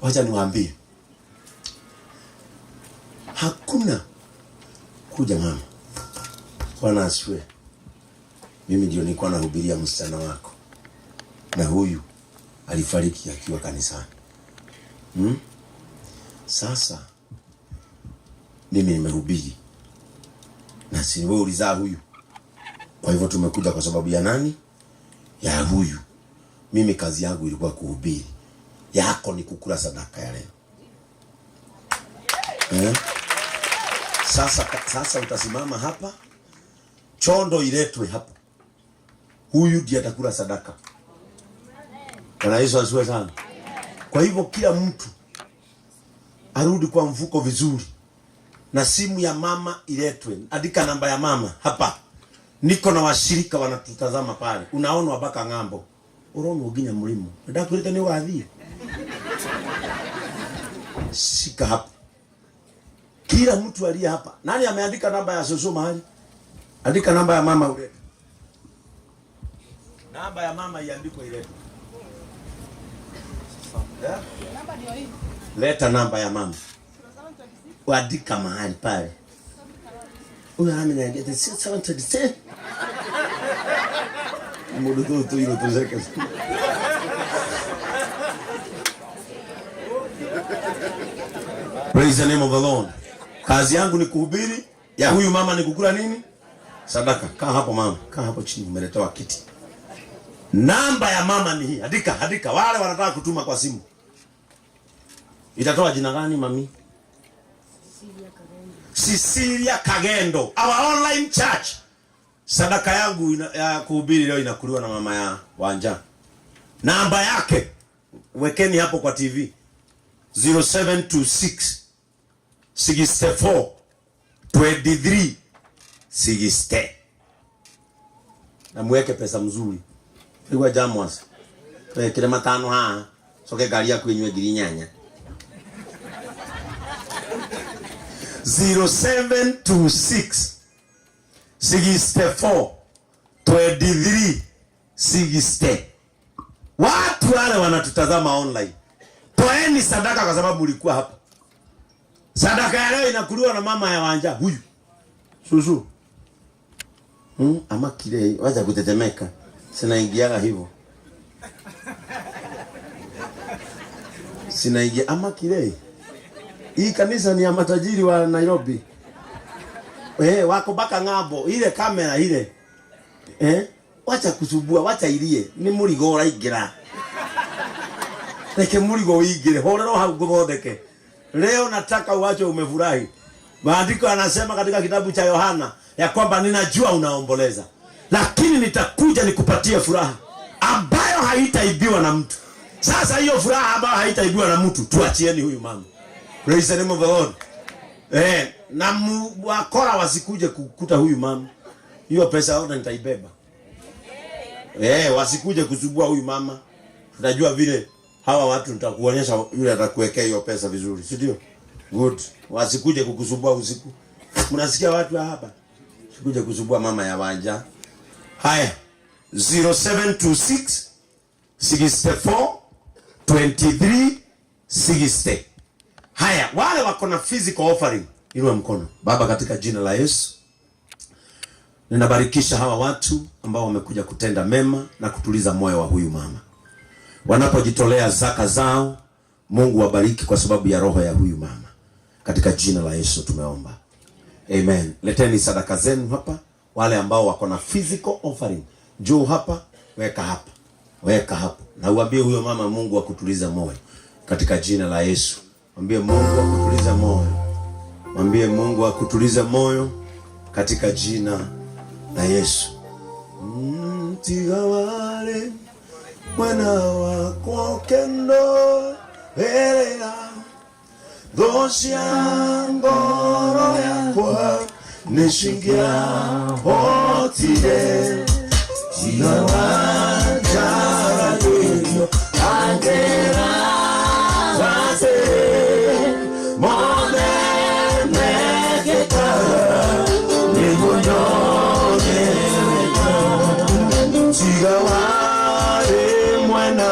Wacha niwaambie, hakuna kuja mama. Bwana asifiwe. Mimi ndio nilikuwa nahubiria msichana wako, na huyu alifariki akiwa kanisani. Sasa mimi nimehubiri, na si wewe ulizaa huyu. Kwa hivyo tumekuja kwa sababu ya nani? Ya huyu. Mimi kazi yangu ilikuwa kuhubiri, yako ni kukula sadaka ya leo. Sasa utasimama hapa, chondo iletwe hapa, huyu ndiye atakula sadaka. Bwana Yesu asifiwe sana. Kwa hivyo kila mtu arudi kwa mfuko vizuri, na simu ya mama iletwe. Andika namba ya mama hapa. Niko na washirika wanatutazama pale. Unaona baka ng'ambo. Urono uginya mlimo. Ndio kuleta ni waadhie. Shika hapa. Kila mtu aliye hapa. Nani ameandika namba ya Soso mahali? Andika namba ya mama ule. Namba ya mama iandikwe ile. Namba ndio hii. Leta namba ya mama. Andika mahali pale. Una amina ngete 736. Mudu tu hilo tuzeke. Praise the name of the Lord. Kazi yangu ni kuhubiri, ya huyu mama ni kukula nini? Sadaka. Kaa hapo mama, kaa hapo chini, umeletewa kiti. Namba ya mama ni hii. Andika. Wale wanataka kutuma kwa simu. Itatoa jina gani mami? Cecilia Kagendo. Our online church. Sadaka yangu ya kuhubiri leo inakuliwa na mama ya Wanja. Namba yake wekeni hapo kwa TV. 0726 64 23 60. Na mweke pesa mzuri. Pigwa jamwas. Kile matano haa. Soke gari yako yenywe girinyanya. 0726 64 23 60. Watu wale wanatutazama online, toeni sadaka kwa sababu ulikuwa hapa. Sadaka ya leo inakuliwa na mama ya Wanja huyu. Susu. Ama kile wacha kutetemeka. Sinaingiaga hivyo. Sinaingia ama kile. Hii kanisa ni ya matajiri wa Nairobi. Wako baka ng'ambo, ile kamera ile. Wacha kusubua, wacha ilie. Ni murigo raingira. Leke murigo uingire, horero hau gothondeke. Leo nataka uache umefurahi. Maandiko yanasema katika kitabu cha Yohana ya kwamba ninajua unaomboleza, lakini nitakuja nikupatie furaha ambayo haitaibiwa na mtu. Sasa hiyo furaha ambayo haitaibiwa na mtu, tuachieni huyu mama. Praise the name of the Lord. Na wakora wasikuje kukuta huyu mama. Hiyo pesa yote nitaibeba. Wasikuje kusubua huyu mama. Tutajua vile hawa watu, nitakuonyesha yule atakuwekea hiyo pesa vizuri, si ndio? Good. Wasikuje kukusubua usiku. Mnasikia watu hapa? Sikuje kusubua mama ya Wanja. Haya. 0726 64 23 60. Haya, wale wako na physical offering, inua mkono. Baba, katika jina la Yesu, ninabarikisha hawa watu ambao wamekuja kutenda mema na kutuliza moyo wa huyu mama. Wanapojitolea zaka zao, Mungu wabariki kwa sababu ya roho ya huyu mama. Katika jina la Yesu tumeomba. Amen. Leteni sadaka zenu hapa. Wale ambao wako na physical offering, njoo hapa, weka hapa. Weka hapa. Na uambie huyo mama Mungu akutuliza moyo. Katika jina la Yesu. Mwambie Mungu akutuliza moyo. Mwambie Mungu akutuliza moyo katika jina la Yesu. Tigawale mwana wako kendo elera dosia ngoro yakwa nishingia hotile tigawale jaradio angera wase mone neketa nigonyoge tigawale mwana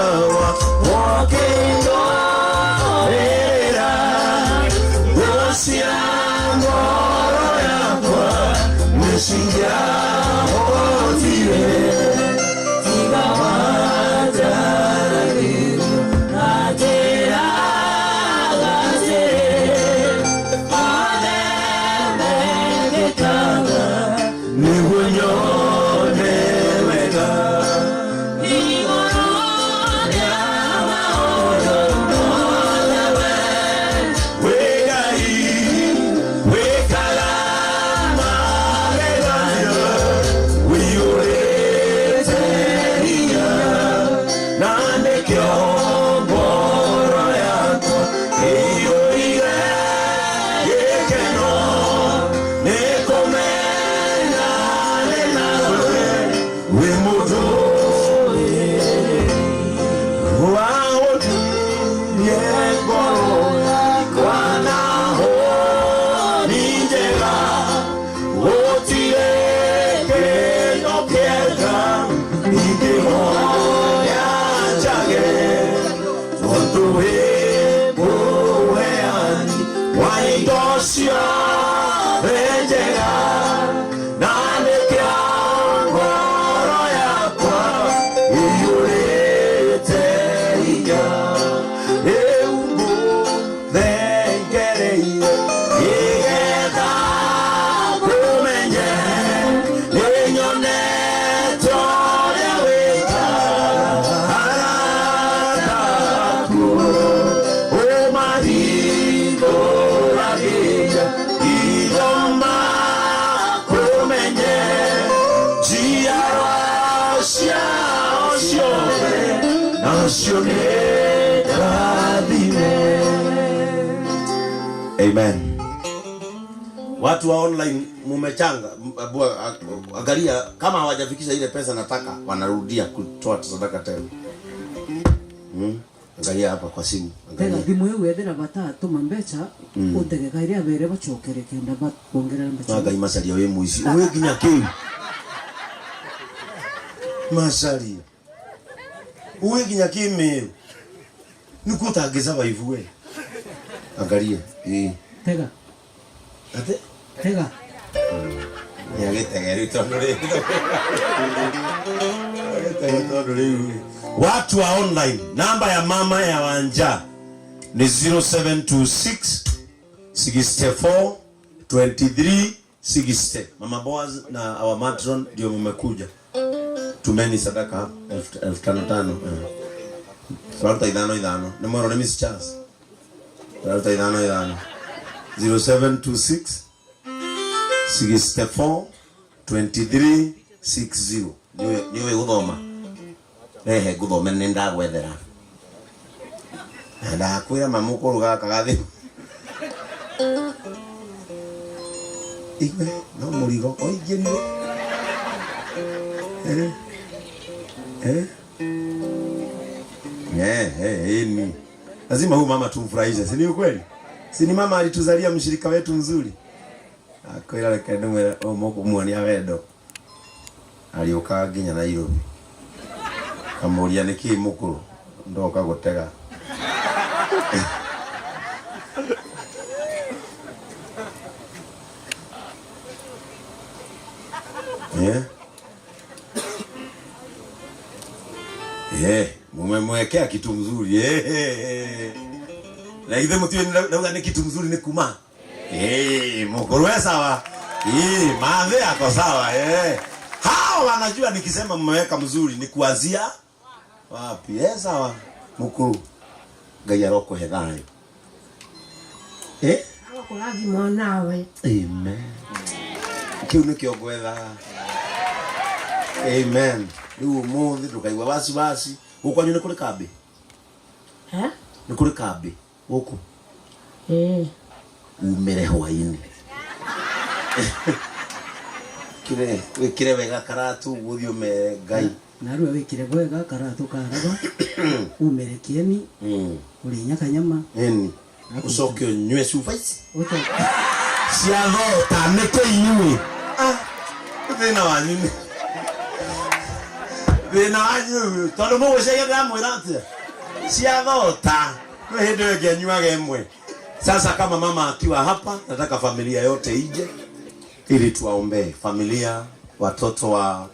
Amen. Watu wa online mumechanga, angalia kama hawajafikisha ile pesa nataka wanarudia kutoa sadaka tena. Angalia hapa kwa simu. Angalia. Tega thimu yewe ethera batatu mambecha utegeka iria bere bacokere kenda bakongerera mbecha. Naga imasalia we muici. Uwe ginya kiu. Masalia. Uwe ginya kimi. Nikutangeza baivuwe. Angalia. Tega. Ate? Tega. Watu wa online, namba ya mama ya Wanja ni 0726 64 23 60. Mama Boaz na our matron ndio mmekuja. Tumeni sadaka 1500. Salta idano. Numero ni Miss Charles. Salta idano. 0726 64 23 60. Niwe udoma. Ehe guthome nenda gwethera. Nda kwira mamukuru gaka gathi. Igwe no murigo oigeni. Ni. Lazima huyu mama tumfurahishe, si ni ukweli? Si ni mama alituzalia mshirika wetu mzuri. Akwira reke ndumwe omoko muonia wendo. Alioka nginya Nairobi. Kamuria niki mukuru ndoka gutega. Mumemwekea kitu mzuri. Na ile mtu ndio ni kitu mzuri ni kuma. Mukuru sawa. Maadhi yako sawa. Hao wanajua nikisema mmeweka mzuri ni kuanzia wapi? Sawa. Mukuru. Ngai aroko hedhayo. Akuragi mwanawe. Amen. Kiu ni kiogwetha. Amen. Riu muthi ndukaigwa basi. Uko nyone kuri kambi. Ni kuri kambi. Uko. Umere hwaini. Kire wega karatu guthio me Ngai. Na ruwe wikire wega karatu karaba. Umere kieni. Uri nyakanyama. Usoke nywe sufaisi. Uto. Siavo tameko inywe. Thina wanyine. Thina wanyu. Tondu mugwicege ndamwira atia. Siavo ta. Kwe hindi weke nywa gemwe. Sasa kama mama akiwa hapa, nataka familia yote ije. ili tuwaombee familia, watoto wa